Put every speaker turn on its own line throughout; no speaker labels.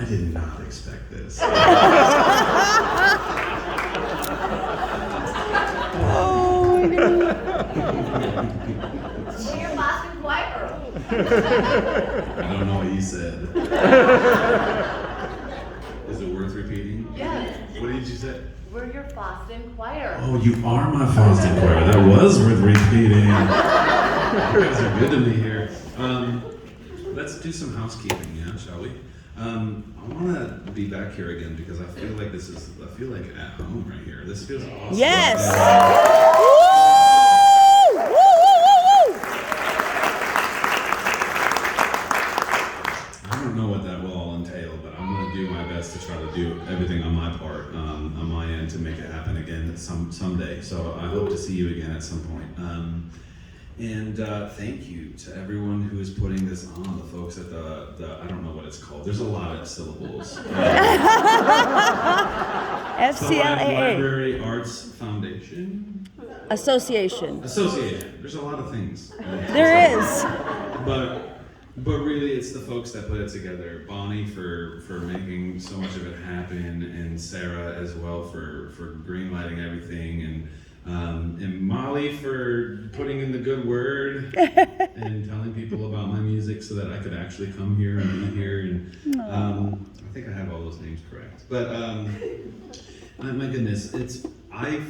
I did not expect this.
Oh my God.
Well, you're Fosston Choir.
I don't know what you said. Is it worth repeating?
Yes.
What did you say?
We're your Fosston Choir.
Oh, you are my Fosston choir. That was worth repeating. You guys are good to me here. Let's do some housekeeping, yeah, shall we? I want to be back here again because I feel like I feel like at home right here. This feels awesome.
Yes.
Yeah.
Woo! Woo, woo, woo,
I don't know what that will all entail, but I'm going to do my best to try to do everything on my part, on my end, to make it happen again someday. So I hope to see you again at some point. And thank you to everyone who is putting this on, the folks at the I don't know what it's called. There's a lot of syllables.
FCLAA.
Library Arts Foundation?
Association.
There's a lot of things.
There is.
But really, it's the folks that put it together. Bonnie for making so much of it happen, and Sarah as well for greenlighting everything, and Molly for putting in the good word and telling people about my music so that I could actually come here and be here. And I think I have all those names correct. But my goodness, I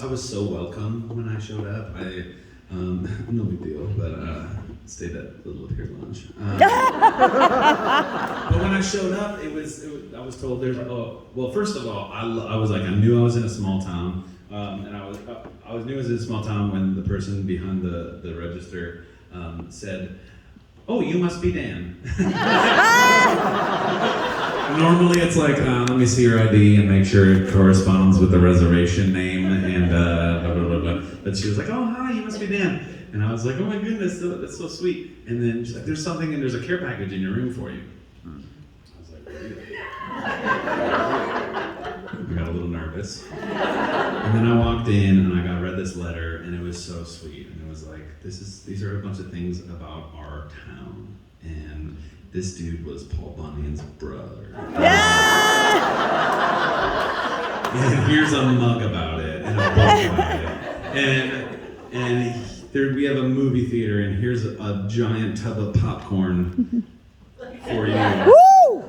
was so welcome when I showed up. No big deal, but stayed at the Little Pier Lounge. But when I showed up, I was told there's. Well, first of all, I was like, I knew I was in a small town, and I knew I was in a small town when the person behind the register said, "Oh, you must be Dan." Normally it's like, let me see your ID and make sure it corresponds with the reservation name and blah, blah, blah, blah. But she was like, oh, hi, you must be Dan. And I was like, oh my goodness, that's so sweet. And then she's like, there's something, and there's a care package in your room for you. I was like, really? I got a little nervous. And then I walked in and I read this letter, and it was so sweet. And it was like, these are a bunch of things about our town. And this dude was Paul Bunyan's brother. And here's a mug about it, and a book about it. And we have a movie theater, and here's a giant tub of popcorn for you.
Woo!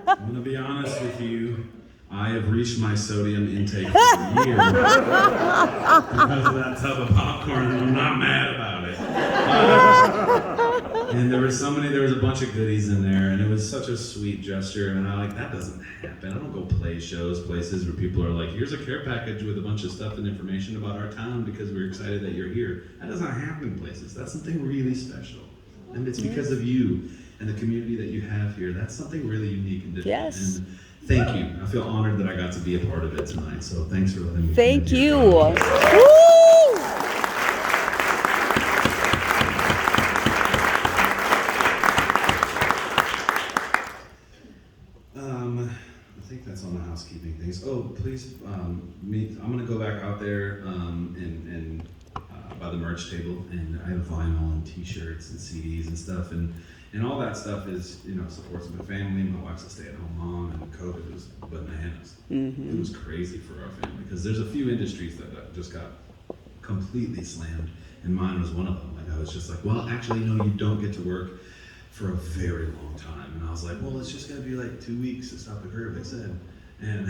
I'm gonna be honest with you. I have reached my sodium intake for the year because of that tub of popcorn, and I'm not mad about it. And there was a bunch of goodies in there, and it was such a sweet gesture, and that doesn't happen. I don't go play shows, places where people are like, here's a care package with a bunch of stuff and information about our town because we're excited that you're here. That doesn't happen places. That's something really special. And it's because of you and the community that you have here. That's something really unique and different.
Yes.
And thank you. I feel honored that I got to be a part of it tonight, so thanks for letting me.
Thank you. Woo!
I think that's all the housekeeping things. Oh, please, I'm gonna go back out there and by the merch table, and I have vinyl and T-shirts and CDs and stuff, and all that stuff is, supports my family. My wife's a stay-at-home mom, and COVID was bananas.
Mm-hmm.
It was crazy for our family because there's a few industries that just got completely slammed, and mine was one of them. Like I was just like, well, actually, no, you don't get to work for a very long time. And I was like, well, it's just gonna be like 2 weeks to stop the curve, they said. And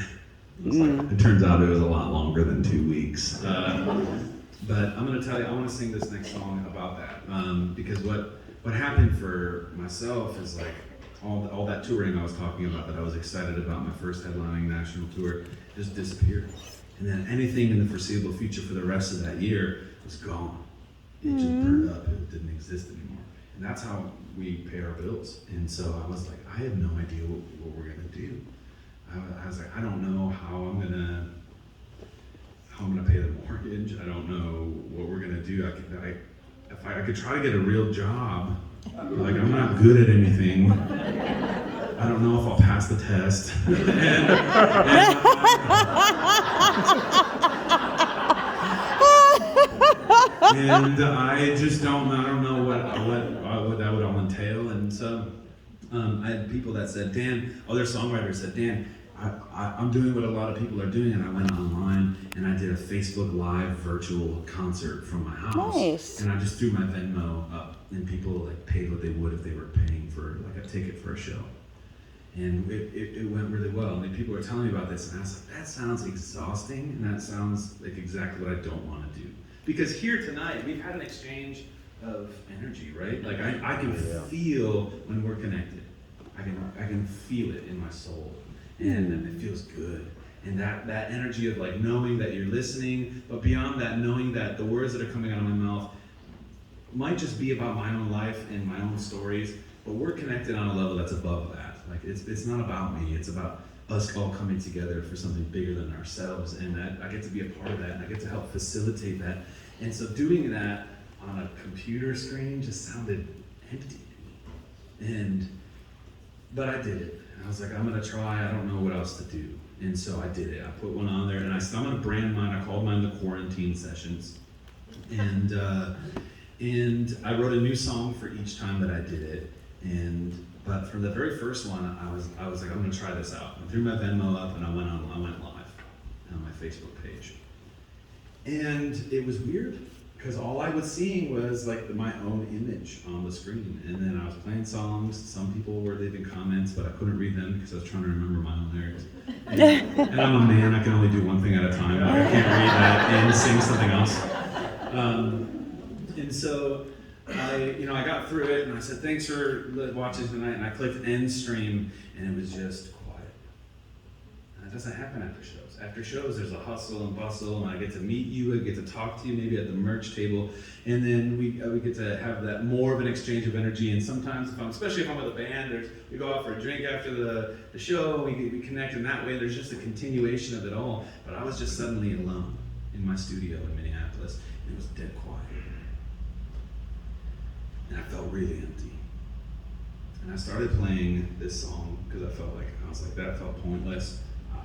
it turns out it was a lot longer than 2 weeks. But I'm gonna tell you, I wanna sing this next song about that. Because what happened for myself is like, all that touring I was talking about that I was excited about, my first headlining national tour, just disappeared. And then anything in the foreseeable future for the rest of that year was gone. It just burned up, it didn't exist anymore. And that's how we pay our bills. And so I was like, I have no idea what we're gonna do. I was like, I don't know how I'm gonna pay the mortgage. I don't know what we're gonna do. If I could try to get a real job, like I'm not good at anything. I don't know if I'll pass the test. And I just don't know what that would all entail. And so I had people that said, Dan, other songwriters said, Dan, I'm doing what a lot of people are doing, and I went online and I did a Facebook Live virtual concert from my house.
Nice.
And I just threw my Venmo up, and people like paid what they would if they were paying for like a ticket for a show. And it went really well. And people were telling me about this, and I was like, that sounds exhausting, and that sounds like exactly what I don't want to do. Because here tonight, we've had an exchange of energy, right? Like I can feel when we're connected. I can feel it in my soul, and it feels good. And that energy of like knowing that you're listening, but beyond that, knowing that the words that are coming out of my mouth might just be about my own life and my own stories, but we're connected on a level that's above that. Like it's not about me, it's about us all coming together for something bigger than ourselves, and that I get to be a part of that, and I get to help facilitate that. And so doing that on a computer screen just sounded empty to me. But I did it. And I was like, I'm gonna try, I don't know what else to do. And so I did it. I put one on there, and I'm gonna brand mine. I called mine the Quarantine Sessions. And I wrote a new song for each time that I did it. But for the very first one, I was like, I'm gonna try this out. I threw my Venmo up, and I went live on my Facebook page. And it was weird, because all I was seeing was like my own image on the screen. And then I was playing songs. Some people were leaving comments, but I couldn't read them because I was trying to remember my own lyrics. And I'm a man, I can only do one thing at a time. I can't read that and sing something else. And so I got through it, and I said, thanks for watching tonight. And I clicked end stream, and it was just quiet. And that doesn't happen after shows. After shows, there's a hustle and bustle, and I get to meet you, I get to talk to you maybe at the merch table, and then we get to have that more of an exchange of energy. And sometimes, especially if I'm with a band, we go out for a drink after the show, we connect in that way. There's just a continuation of it all. But I was just suddenly alone in my studio in Minneapolis, and it was dead quiet. And I felt really empty. And I started playing this song because I was like, that felt pointless.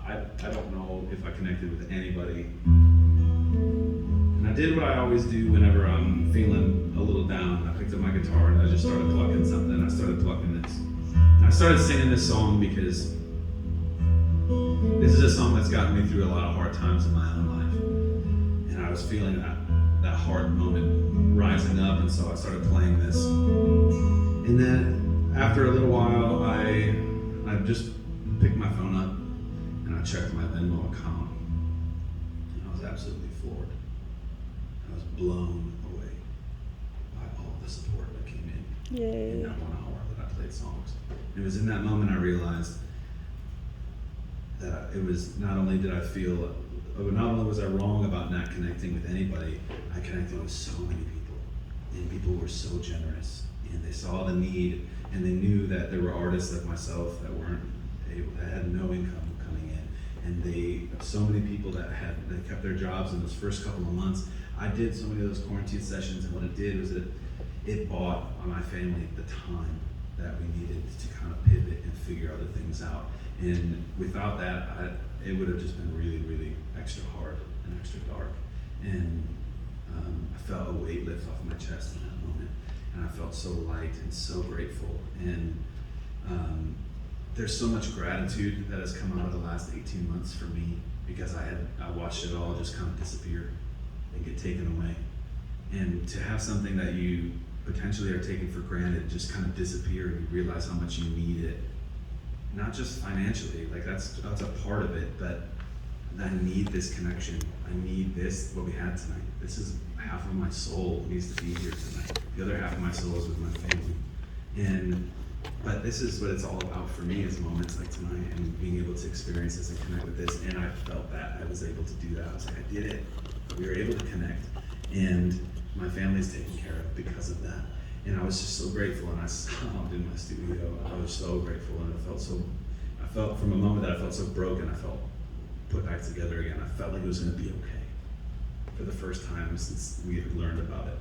I don't know if I connected with anybody. And I did what I always do whenever I'm feeling a little down. I picked up my guitar and I just started plucking something. I started plucking this. And I started singing this song because this is a song that's gotten me through a lot of hard times in my own life. And I was feeling that hard moment rising up, and so I started playing this. And then after a little while, I just picked my phone up and I checked my Venmo account, and I was absolutely floored. I was blown away by all the support that came in that 1 hour that I played songs. It was in that moment I realized that it was not only was I wrong about not connecting with anybody, I connected with so many people, and people were so generous, and they saw the need, and they knew that there were artists like myself that had no income coming in, and so many people that kept their jobs in those first couple of months. I did so many of those quarantine sessions, and what it did was it bought my family the time that we needed to kind of pivot and figure other things out. And without that, it would have just been really, really extra hard and extra dark. And I felt a weight lift off my chest in that moment. And I felt so light and so grateful. And there's so much gratitude that has come out of the last 18 months for me, because I watched it all just kind of disappear and get taken away. And to have something that you potentially are taking for granted just kind of disappear, and you realize how much you need it. Not just financially, like that's a part of it, but I need this connection. I need this, what we had tonight. This is half of my soul needs to be here tonight. The other half of my soul is with my family. But this is what it's all about for me, is moments like tonight and being able to experience this and connect with this. And I felt that I was able to do that. I was like, I did it. We were able to connect, and my family's taken care of because of that. And I was just so grateful, and I sobbed in my studio. I was so grateful, and I felt from a moment that I felt so broken, I felt put back together again. I felt like it was gonna be okay for the first time since we had learned about it.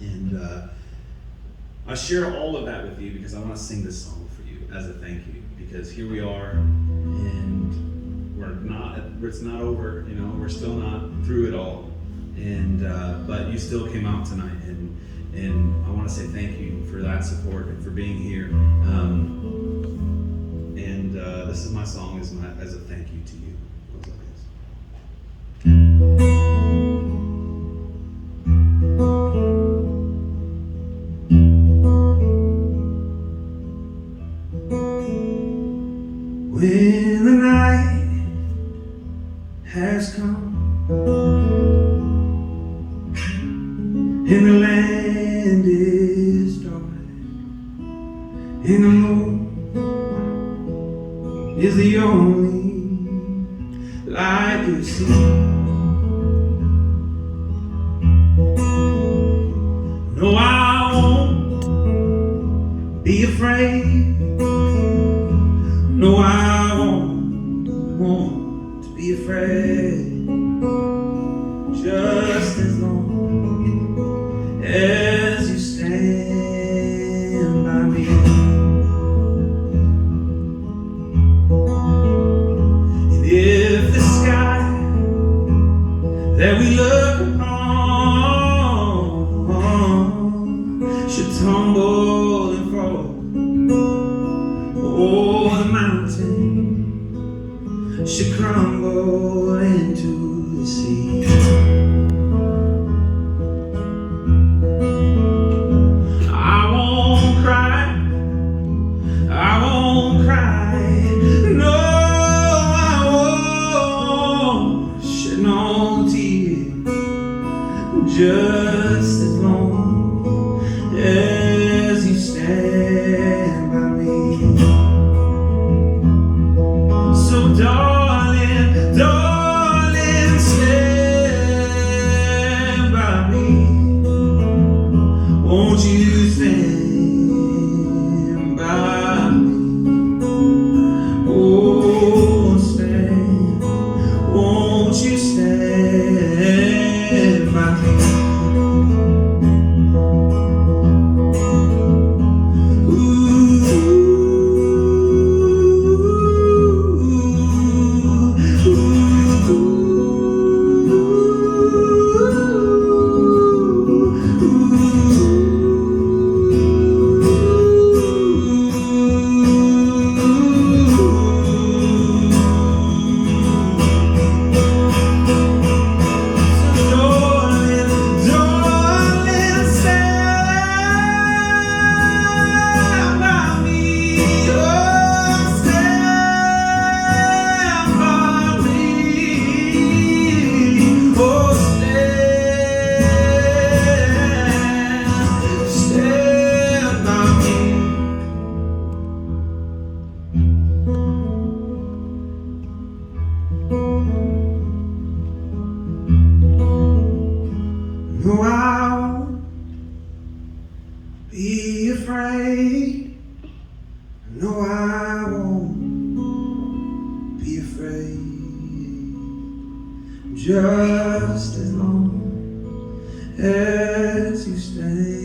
And I share all of that with you because I wanna sing this song for you as a thank you, because here we are, and it's not over, we're still not through it all. And but you still came out tonight, and And I want to say thank you for that support and for being here. This is my song as a thank you to you. Goes like this. When the night has come and the land is dark and the moon is the only light you see, no, I won't be afraid. No, I won't be afraid. Just as long as you stand by me. And if the sky that we look upon should tumble and fall, oh, the mountain should crumble into the sea, I won't cry, I won't cry, no, I won't shed no tears, just as long as you stand by me. So darling, darling, stand by me. Won't you stand by me? Oh, stand. Won't you stand by me? No, I won't be afraid. No, I won't be afraid. Just as long as you stay.